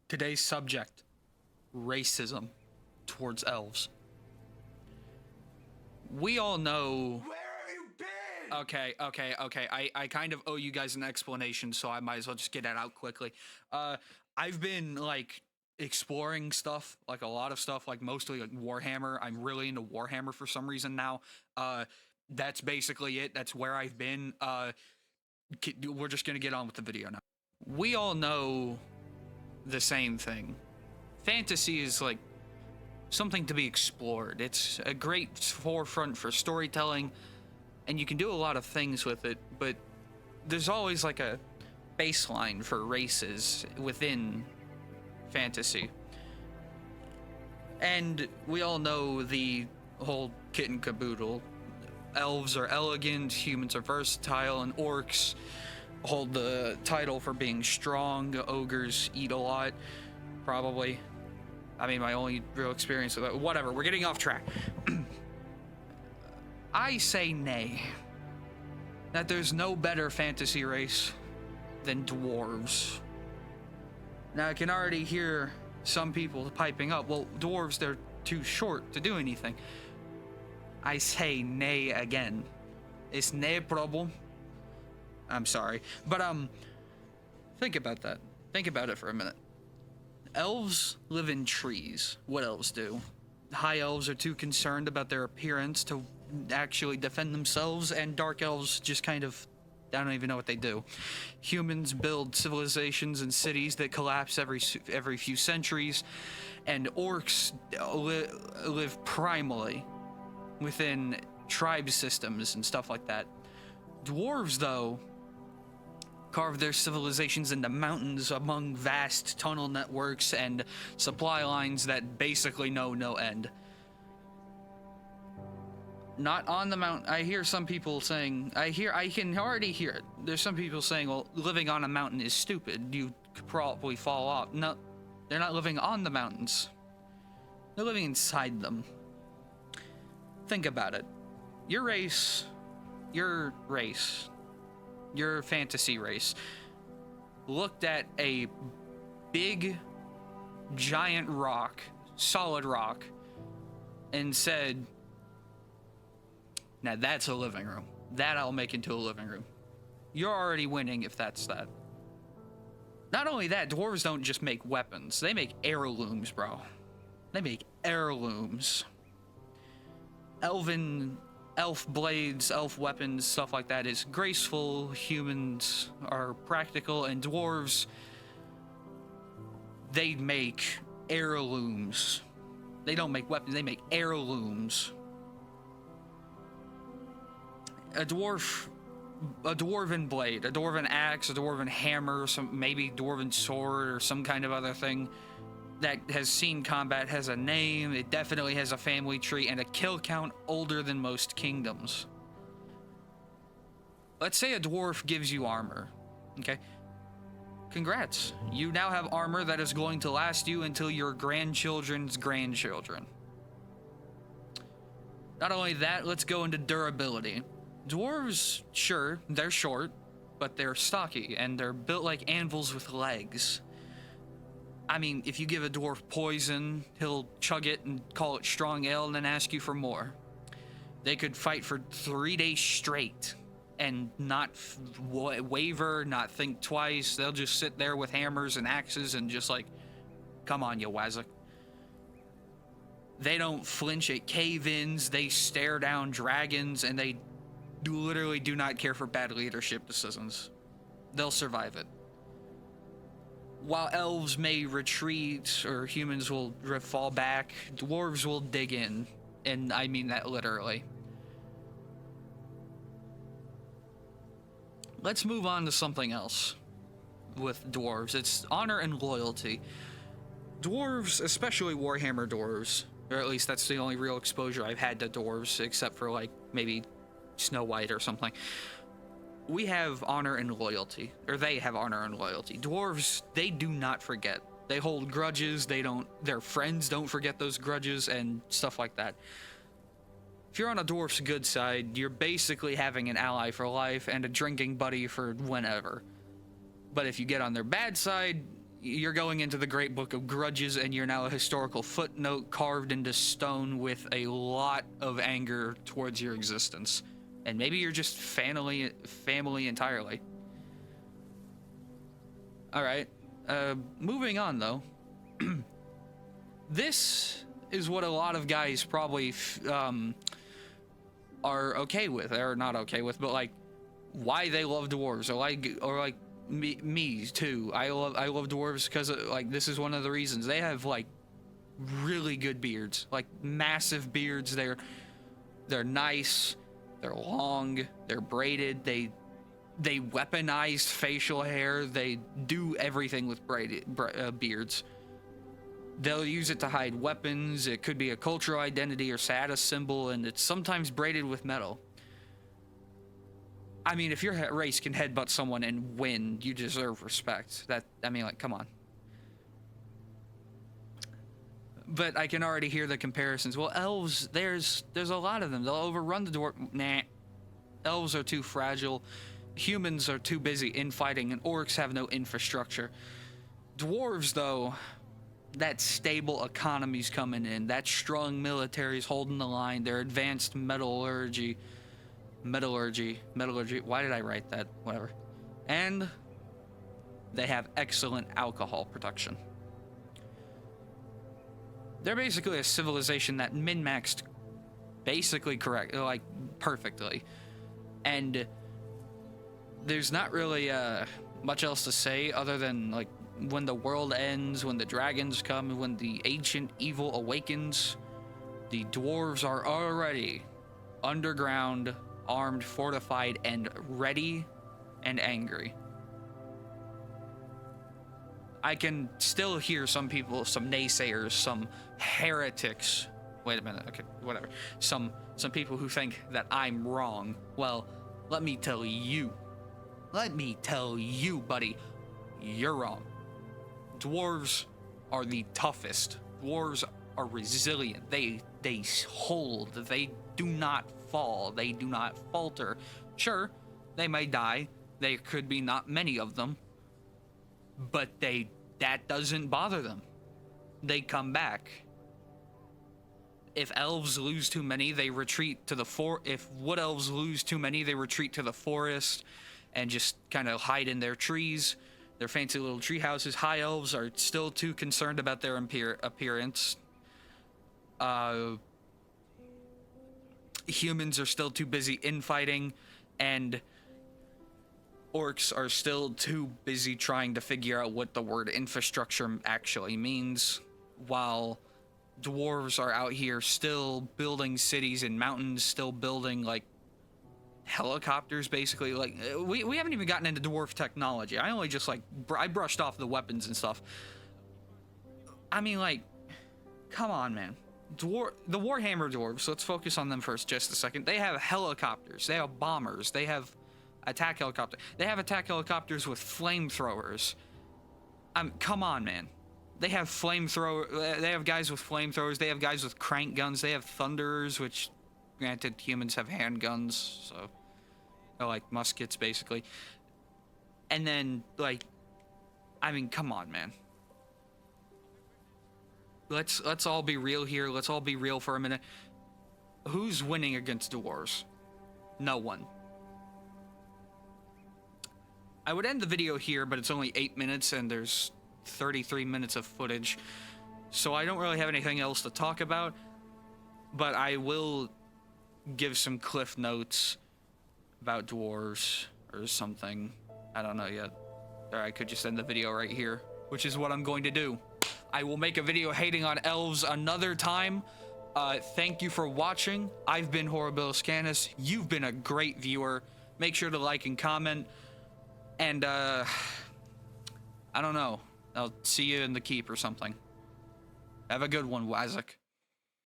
Today's subject, racism towards elves. We all know. Where have you been? Okay. I kind of owe you guys an explanation, so I might as well just get that out quickly. I've been like exploring stuff, like a lot of stuff, like mostly like Warhammer. I'm really into Warhammer for some reason now. That's basically it. That's where I've been. We're just gonna get on with the video now. We all know the same thing. Fantasy is like something to be explored. It's a great forefront for storytelling, and you can do a lot of things with it, but there's always like a baseline for races within fantasy. And we all know the whole kit and caboodle. Elves are elegant, humans are versatile, and orcs hold the title for being strong. Ogres eat a lot, probably. I mean, my only real experience with that. Whatever, we're getting off track. I say nay. That there's no better fantasy race than dwarves. Now, I can already hear some people piping up, well, dwarves, they're too short to do anything. I say nay again. It's no problem. I'm sorry. But, think about that. Think about it for a minute. Elves live in trees. What elves do? High elves are too concerned about their appearance to actually defend themselves, and dark elves just kind of, I don't even know what they do. Humans build civilizations and cities that collapse every few centuries, and orcs live primally within tribe systems and stuff like that. Dwarves, though, carve their civilizations into mountains among vast tunnel networks and supply lines that basically know no end. Not on the mountain. I hear some people saying, I can already hear it. There's some people saying, well, living on a mountain is stupid. You could probably fall off. No, they're not living on the mountains. They're living inside them. Think about it. Your fantasy race, looked at a big, giant rock, solid rock, and said, now that's a living room. That I'll make into a living room. You're already winning if that's that. Not only that, dwarves don't just make weapons. They make heirlooms, bro. They make heirlooms. Elf blades, elf weapons, stuff like that is graceful. Humans are practical, and dwarves, they make heirlooms. They don't make weapons, they make heirlooms. A dwarven blade, a dwarven axe, a dwarven hammer, maybe dwarven sword or some kind of other thing that has seen combat has a name, it definitely has a family tree, and a kill count older than most kingdoms. Let's say a dwarf gives you armor, okay? Congrats. You now have armor that is going to last you until your grandchildren's grandchildren. Not only that, let's go into durability. Dwarves, sure, they're short, but they're stocky, and they're built like anvils with legs. I mean, if you give a dwarf poison, he'll chug it and call it strong ale and then ask you for more. They could fight for 3 days straight and not waver, not think twice. They'll just sit there with hammers and axes and just like, come on, you wazzock. They don't flinch at cave-ins, they stare down dragons, and they literally do not care for bad leadership decisions. They'll survive it. While elves may retreat or humans will fall back, dwarves will dig in, and I mean that literally. Let's move on to something else with dwarves. It's honor and loyalty. Dwarves, especially Warhammer dwarves, or at least that's the only real exposure I've had to dwarves, except for like maybe Snow White or something. We have honor and loyalty, or they have honor and loyalty. Dwarves, they do not forget. They hold grudges, their friends don't forget those grudges and stuff like that. If you're on a dwarf's good side, you're basically having an ally for life and a drinking buddy for whenever. But if you get on their bad side, you're going into the Great Book of Grudges, and you're now a historical footnote carved into stone with a lot of anger towards your existence. And maybe you're just family entirely. All right. Moving on, though. This is what a lot of guys probably are okay with, or not okay with, but like why they love dwarves, or like me too. I love dwarves because like this is one of the reasons. They have like really good beards, like massive beards. They're nice, they're long, they're braided, they weaponized facial hair, they do everything with braided beards. They'll use it to hide weapons, it could be a cultural identity or status symbol, and it's sometimes braided with metal. I mean, if your race can headbutt someone and win, you deserve respect. I mean, like, come on. But I can already hear the comparisons. Well, elves, there's a lot of them. They'll overrun the dwarf. Nah. Elves are too fragile. Humans are too busy infighting, and orcs have no infrastructure. Dwarves, though, that stable economy's coming in. That strong military's holding the line. Their advanced metallurgy. Why did I write that? Whatever. And they have excellent alcohol production. They're basically a civilization that min-maxed basically correct, like perfectly. And there's not really much else to say other than like when the world ends, when the dragons come, when the ancient evil awakens, the dwarves are already underground, armed, fortified, and ready and angry. I can still hear some people, some naysayers, some heretics. Wait a minute, okay, whatever. Some people who think that I'm wrong. Well, let me tell you, buddy, you're wrong. Dwarves are the toughest. Dwarves are resilient. They hold. They do not fall. They do not falter. Sure, they may die. There could be not many of them, but that doesn't bother them. They come back. If elves lose too many, they retreat to the if wood elves lose too many, they retreat to the forest and just kind of hide in their trees, their fancy little tree houses. High elves are still too concerned about their appearance. Humans are still too busy infighting, and orcs are still too busy trying to figure out what the word infrastructure actually means, while dwarves are out here still building cities and mountains, still building like helicopters, basically. Like we haven't even gotten into dwarf technology. I only just like I brushed off the weapons and stuff. I mean, like, come on, man. The Warhammer dwarves, let's focus on them for just a second. They have helicopters, they have bombers, they have attack helicopters. They have attack helicopters with flamethrowers. Come on, man. They have they have guys with flamethrowers, they have guys with crank guns, they have thunderers, which granted humans have handguns, so they're like muskets basically. And then like, I mean, come on, man. Let's all be real here. Let's all be real for a minute. Who's winning against dwarves? No one. I would end the video here, but it's only 8 minutes and there's 33 minutes of footage, so I don't really have anything else to talk about, but I will give some cliff notes about dwarves or something. I don't know yet. Or I could just end the video right here, which is what I'm going to do. I will make a video hating on elves another time. Thank you for watching. I've been Horribilis Canis. You've been a great viewer. Make sure to like and comment. And, I don't know. I'll see you in the keep or something. Have a good one, Wazak.